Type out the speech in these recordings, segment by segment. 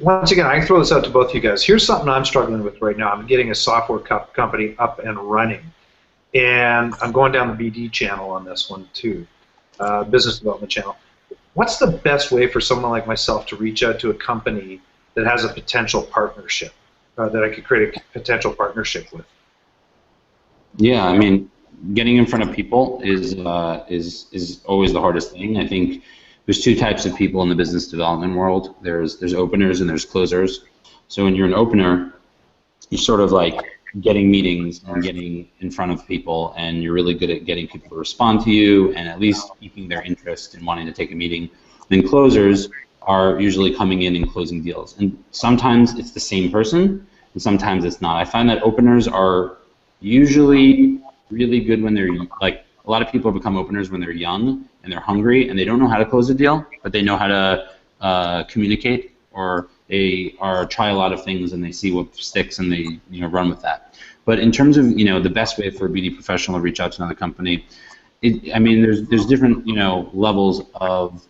once again, I throw this out to both of you guys. Here's something I'm struggling with right now. I'm getting a software company up and running, and I'm going down the BD channel on this one too, business development channel. What's the best way for someone like myself to reach out to a company that has a potential partnership, that I could create a potential partnership with? Yeah, I mean, getting in front of people is always the hardest thing. I think there's two types of people in the business development world. There's openers and there's closers. So when you're an opener, you're sort of like getting meetings and getting in front of people, and you're really good at getting people to respond to you and at least keeping their interest in wanting to take a meeting. Then closers are usually coming in and closing deals. And sometimes it's the same person, and sometimes it's not. I find that openers are usually really good when they're, like, a lot of people become openers when they're young and they're hungry and they don't know how to close a deal, but they know how to communicate, or they try a lot of things and they see what sticks and they run with that. But in terms of the best way for a BD professional to reach out to another company, I mean there's different levels of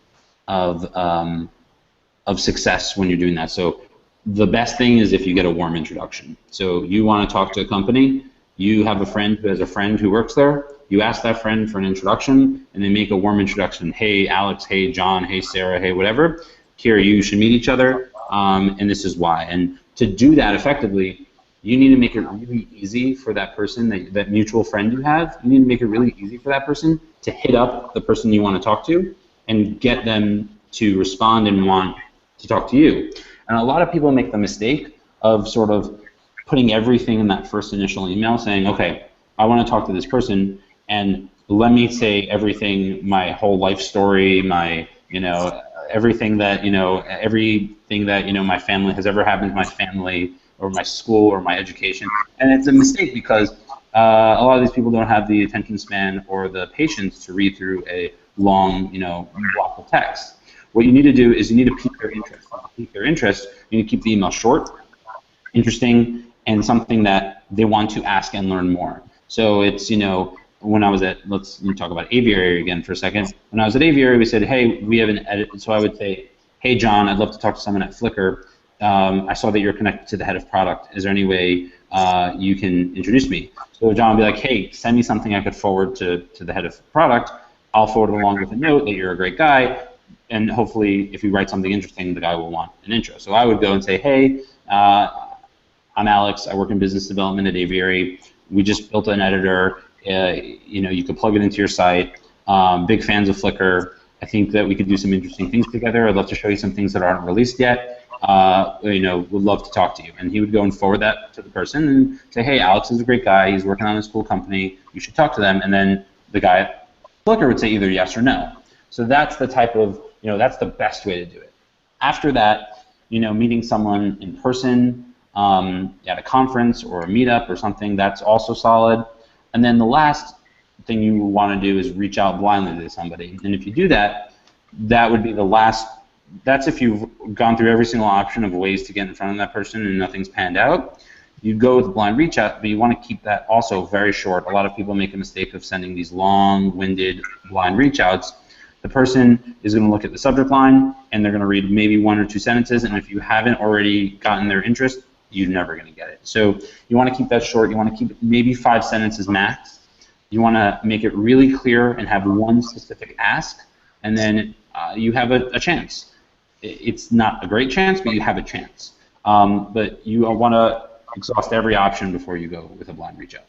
success when you're doing that. So the best thing is if you get a warm introduction. So you want to talk to a company, you have a friend who has a friend who works there, you ask that friend for an introduction, and they make a warm introduction. Hey, Alex, hey, John, hey, Sarah, hey, whatever. Here, you should meet each other, and this is why. And to do that effectively, you need to make it really easy for that person, that mutual friend you have, you need to make it really easy for that person to hit up the person you want to talk to and get them to respond and want to talk to you. And a lot of people make the mistake of sort of putting everything in that first initial email, saying, okay, I want to talk to this person, and let me say everything, my whole life story, my, everything that, my family has ever happened to my family or my school or my education. And it's a mistake because a lot of these people don't have the attention span or the patience to read through a long, block of text. What you need to do is you need to pique their interest. To pique their interest, you need to keep the email short, interesting, and something that they want to ask and learn more. So it's, when I was at, let me talk about Aviary again for a second. When I was at Aviary, we said, hey, we have an edit. So I would say, hey, John, I'd love to talk to someone at Flickr. I saw that you're connected to the head of product. Is there any way you can introduce me? So John would be like, hey, send me something I could forward to the head of product. I'll forward it along with a note that you're a great guy, and hopefully if you write something interesting, the guy will want an intro. So I would go and say, hey, I'm Alex. I work in business development at Aviary. We just built an editor. You could plug it into your site. Big fans of Flickr. I think that we could do some interesting things together. I'd love to show you some things that aren't released yet. Would love to talk to you. And he would go and forward that to the person and say, hey, Alex is a great guy. He's working on this cool company. You should talk to them. And then the guy at Flickr would say either yes or no. So that's the type of, that's the best way to do it. After that, meeting someone in person, at a conference or a meetup or something, that's also solid. And then the last thing you want to do is reach out blindly to somebody. And if you do that, that would be the last. That's if you've gone through every single option of ways to get in front of that person and nothing's panned out. You'd go with a blind reach out, but you want to keep that also very short. A lot of people make a mistake of sending these long-winded blind reach outs. The person is going to look at the subject line and they're going to read maybe 1 or 2 sentences, and if you haven't already gotten their interest, you're never going to get it. So you want to keep that short. You want to keep it maybe 5 sentences max. You want to make it really clear and have one specific ask, and then you have a chance. It's not a great chance, but you have a chance. But you want to exhaust every option before you go with a blind reach out.